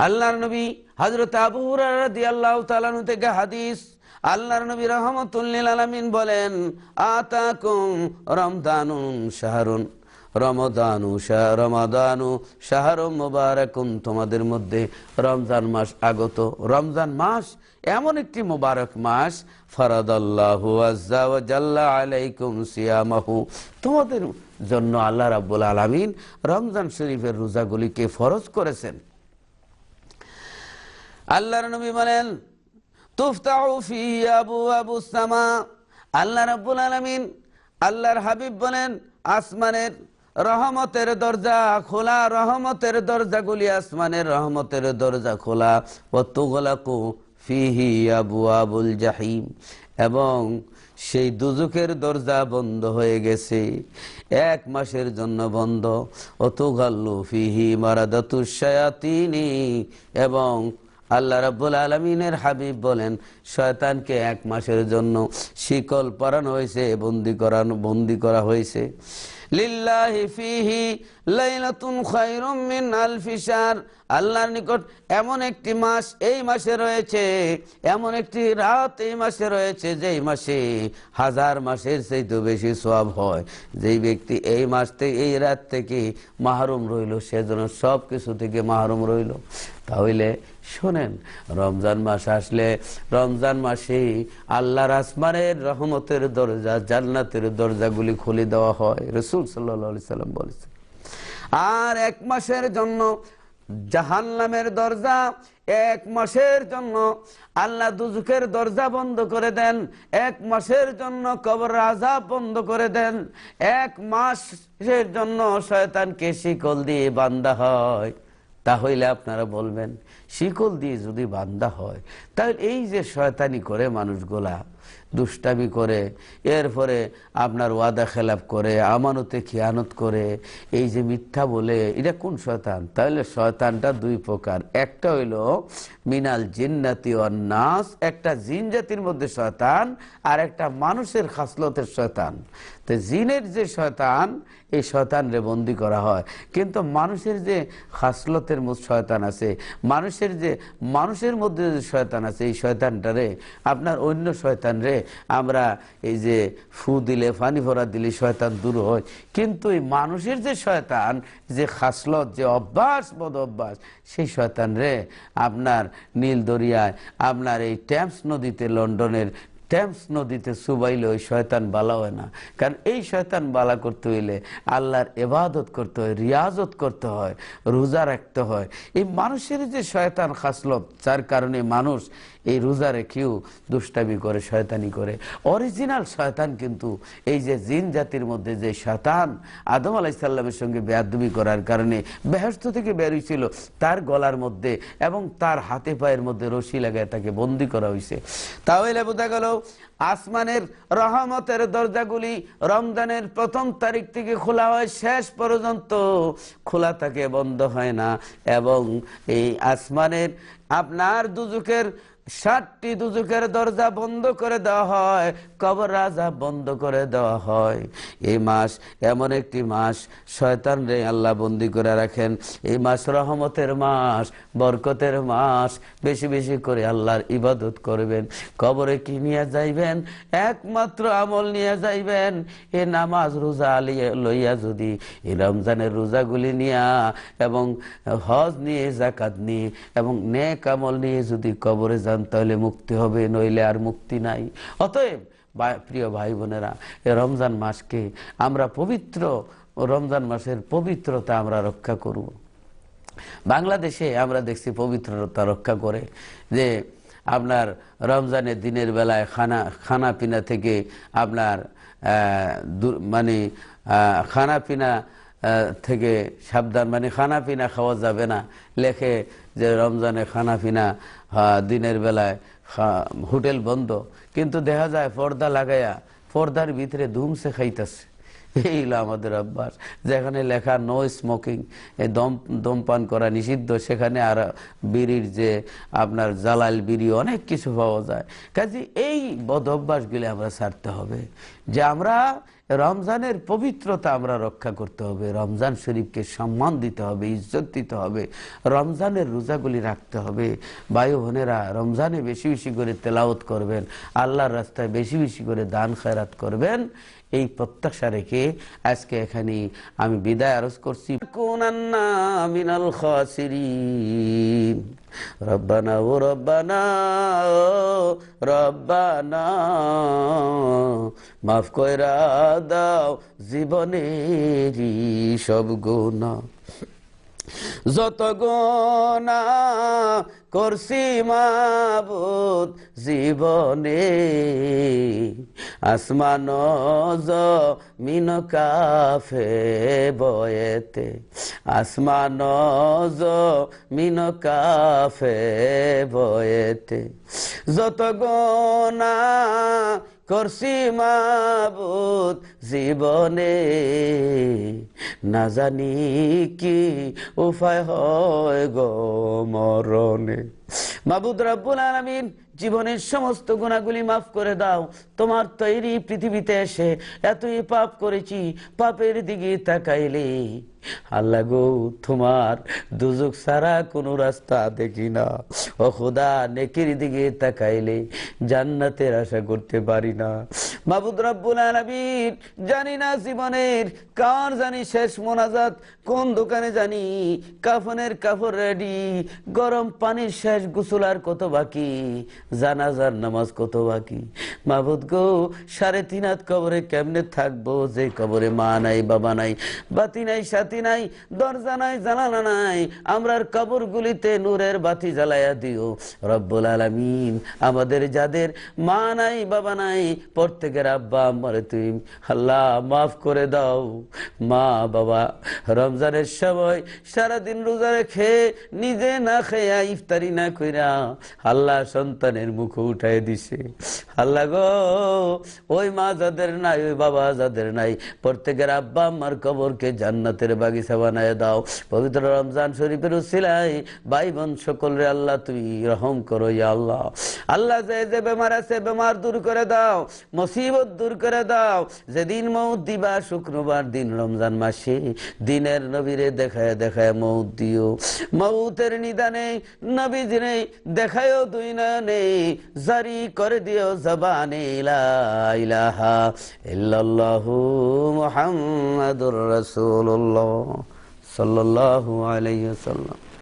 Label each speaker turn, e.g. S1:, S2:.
S1: আল্লাহর নবী হযরত আবু হুরায়রা রাদিয়াল্লাহু তাআলা আনহু থেকে হাদিস, আল্লাহর নবী রাহমাতুল লিল আলামিন বলেন, আতাকুম রমদানুন শাহরুন রমাদানু শাহরুম মুবারাকুন, তোমাদের মধ্যে রমজান মাস আগত। রমজান মাস এমন একটি মুবারক মাস, ফারাদাল্লাহু আযজা ওয়া জাল্লা আলাইকুম সিয়ামাহু, তোমাদের জন্য আল্লাহ রাব্বুল আলামিন রমজান শরীফের রোজাগুলিকে ফরজ করেছেন। আল্লাহর নবী বলেন, তুফতাহু ফি আবওয়াবুস সামা, আল্লাহ রাব্বুল আলামিন, আল্লাহর হাবিব বলেন, আসমানের রহমতের দরজা খোলা, রহমতের দরজাগুলি, আসমানের রহমতের দরজা খোলা। ওয়া তুগলাকু ফিহি আবওয়াবুল জাহিম, এবং সেই দুজকের দরজা বন্ধ হয়ে গেছে, 1 মাসের জন্য বন্ধ। ওয়া তুগাল্লু ফিহি মারাদাতুশ শায়াতিনি, এবং আল্লাহ রাব্বুল আলামিনের হাবিব বলেন, শয়তানকে 1 মাসের জন্য শিকল পরানো হয়েছে, বন্দী করা হয়েছে। লিল্লাহি ফিহি লাইলাতুন খায়রুম মিন আলফি শাহর, আল্লাহর নিকট এমন একটি মাস এই মাসে রয়েছে, এমন একটি রাত এই মাসে রয়েছে, যেই মাসে 1000 মাসের চাইতে বেশি সওয়াব হয়। যেই ব্যক্তি এই মাস থেকে, এই রাত থেকে মাহরুম রইল, সেজন্য সব কিছু থেকে মাহরুম রইল। তাহলে শোনেন, রমজান মাস আসলে, রমজান মাসে আল্লাহর আসমানের রহমতের দরজা, জান্নাতের দরজাগুলি খুলে দেওয়া হয়, রাসূল সাল্লাল্লাহু আলাইহি সাল্লাম বলেছেন। আর 1 মাসের জন্য জাহান্নামের দরজা, 1 মাসের জন্য আল্লাহ দুজকের দরজা বন্ধ করে দেন, 1 মাসের জন্য কবর আযাব বন্ধ করে দেন, 1 মাসের জন্য শয়তানকে শিকল দিয়ে বাঁধা হয়। তাহলে আপনারা বলবেন, শিকল দিয়ে যদি বাঁধা হয়, তাহলে এই যে শয়তানি করে মানুষগুলা, দুষ্টামি করে, এরপরে আপনার ওয়াদা খেলাফ করে, আমানতে খিয়ানত করে, এই যে মিথ্যা বলে, এটা কোন শয়তান? তাহলে শয়তানটা 2 প্রকার। একটা হইল মিনাল জিন্নাতি ওয়ান নাস, একটা জিন জাতির মধ্যে শয়তান, আর একটা মানুষের খাসলতের শয়তান। তো জিনের যে শয়তান, এই শয়তান রে বন্দী করা হয়, কিন্তু মানুষের যে খাসলতের শয়তান আছে, মানুষের মধ্যে যে শয়তান আছে, এই শয়তানটারে আপনার অন্য শয়তান রে আমরা এই যে ফু দিলে, পানি ভরা দিলে শয়তান দূর হয়। কিন্তু এই মানুষের যে শয়তান, যে খাসলত, যে অভ্যাস, বদ অভ্যাস, সেই শয়তান রে আপনার নীল দরিয়ায়, আপনার এই টেমস নদীতে, লন্ডনের টেমস নদীতে সুবাইলে ওই শয়তান বালা হয় না। কারণ এই শয়তান বালা করতে হইলে আল্লাহর ইবাদত করতে হয়, রিয়াজত করতে হয়, রোজা রাখতে হয়। এই মানুষের যে শয়তান খাসলত, যার কারণে মানুষ এই রোজা রেখেও দুষ্টামি করে, শয়তানি করে। অরিজিনাল শয়তান কিন্তু এই যে জিন জাতির মধ্যে যে শয়তান আদম আলাইহিস সালামের সঙ্গে বেয়াদবি করার কারণে বেহেশত থেকে বের হয়েছিল, তার গলার মধ্যে এবং তার হাতে পায়ের মধ্যে রশি লাগায় তাকে বন্দী করা হয়েছে। তাহলে বোঝা গেল, আসমানের রহমতের দরজাগুলি রমজানের 1ম তারিখ থেকে খোলা হয়, শেষ পর্যন্ত খোলা থাকে, বন্ধ হয় না। এবং এই আসমানের আপনার দুজকের 60টি দুজকের দরজা বন্ধ করে দেওয়া হয়, কবর আযাব বন্ধ করে দেওয়া হয়। এই মাস এমন একটি মাস, শয়তান রে আল্লাহ বন্দী করে রাখেন। এই মাস রহমতের মাস, বরকতের মাস। বেশি বেশি করে আল্লাহর ইবাদত করবেন। কবরে কি নিয়ে যাইবেন? একমাত্র আমল নিয়ে যাইবেন। এ নামাজ রোজা লইয়া যদি এই রমজানের রোজাগুলি নিয়া, এবং হজ নিয়ে, যাকাত নিয়ে, এবং নেক আমল নিয়ে যদি কবরে যান, তাহলে মুক্তি হবে, নইলে আর মুক্তি নাই। অতএব প্রিয় ভাই বোনেরা, এই রমজান মাসকে আমরা পবিত্র, রমজান মাসের পবিত্রতা আমরা রক্ষা করব। বাংলাদেশে আমরা দেখছি পবিত্রতা রক্ষা করে যে আপনার রমজানের দিনের বেলায় খানা পিনা থেকে আপনার মানে খানা পিনা থেকে সাবধান, মানে খানা পিনা খাওয়া যাবে না লেখে, যে রমজানে খানা পিনা দিনের বেলায় হোটেল বন্ধ, কিন্তু দেখা যায় পর্দা লাগাইয়া পর্দার ভিতরে ধুমসে খাইতেছে। এই হলো আমাদের অভ্যাস। যেখানে লেখা নো স্মোকিং, দমপান করা নিষিদ্ধ, সেখানে আর বিড়ির যে আপনার জালাল বিড়ি, অনেক কিছু পাওয়া যায়। কাজে এই বদ অভ্যাসগুলি আমরা ছাড়তে হবে, যে আমরা রমজানের পবিত্রতা আমরা রক্ষা করতে হবে, রমজান শরীফকে সম্মান দিতে হবে, ইজ্জত দিতে হবে, রমজানের রোজাগুলি রাখতে হবে। ভাই বোনেরা, রমজানে বেশি বেশি করে তেলাওয়াত করবেন, আল্লাহর রাস্তায় বেশি বেশি করে দান খয়রাত করবেন, এই প্রত্যাশা রেখে আজকে এখানে আমি বিদায় আরজ করছি। কুনান্না মিনাল খাসিরিন। রব্বানা ও রব্বানা ও রব্বানা, মাফ কইরা দাও জীবনেরই সব গুনাহ, যত গুনাহ করছি মাবুদ জীবনে, আসমান জমিন কাফে বয়েতে, আসমান জমিন কাফে বয়েতে, যত গুনাহ করছি মাবুদ জীবনে, না জানি কি উপায় হয় গো মরণে। মাবুদ রব্বুল আলামিন, জীবনের সমস্ত গুনাহগুলি মাফ করে দাও। তোমার তৈরি পৃথিবীতে এসে এতই পাপ করেছি, পাপের দিকে তাকাইলে আল্লাহ গো তোমার দুজক ছাড়া কোনো রাস্তা দেখি না। ও খোদা, নেকির দিকে তাকাইলে জান্নাতের আশা করতে পারি না। মাবুদ রব্বুল আলামিন, জানি না জীবনের কার জানি শেষ মোনাজাত, কোন দোকানে জানি কাফনের কাপড় রেডি, গরম পানির শেষ গোসল আর কত বাকি, জানাজার নামাজ কত বাকি। মাবুদ গো, 3.5 হাত কবরে কেমনে থাকবো, যে কবরে মা নাই, বাবা নাই, বাতি নাই, সাথী নাই, দরজা নাই, জানালা নাই। আমরার কবর গুলিতে নূরের বাতি জ্বালায়া দিও রব্বুল আলামিন। আমাদের যাদের মা নাই, বাবা নাই, প্রত্যেকের আব্বা আম্মারে তুমি আল্লাহ মাফ করে দাও। মা বাবা রমজানের সময় সারাদিন রোজা রেখে নিজে না খেয়া, ইফতারি না কইরা আল্লাহ সন্তানের মুখ উঠাই দিছে। আল্লাহ গো, ওই মা যাদের নাই, ওই বাবা যাদের নাই, প্রত্যেকের আব্বা আম্মার কবরকে জান্নাতের বাগিচা বানায় দাও। পবিত্র রমজান শরীফের উসিলায় ভাই বোন সকলরে আল্লাহ তুমি রহম করো ইয়া আল্লাহ। আল্লাহ, যে যে বেমার আছে বেমার দূর করে দাও, মুসিবত দূর করে দাও। যেদিন মউত দিবা শুক্রবার দিন রমজান মাসে, দিনের নবীরে দেখায় দেখায় মউত দিও। মউতের নিদানে নবীজিরে দেখায় দুই নয়নে, জারি করে দিও জবানে লা ইলাহা ইল্লাল্লাহু মুহাম্মাদুর রাসূলুল্লাহ সাল্লাল্লাহু আলাইহি ওয়াসাল্লাম।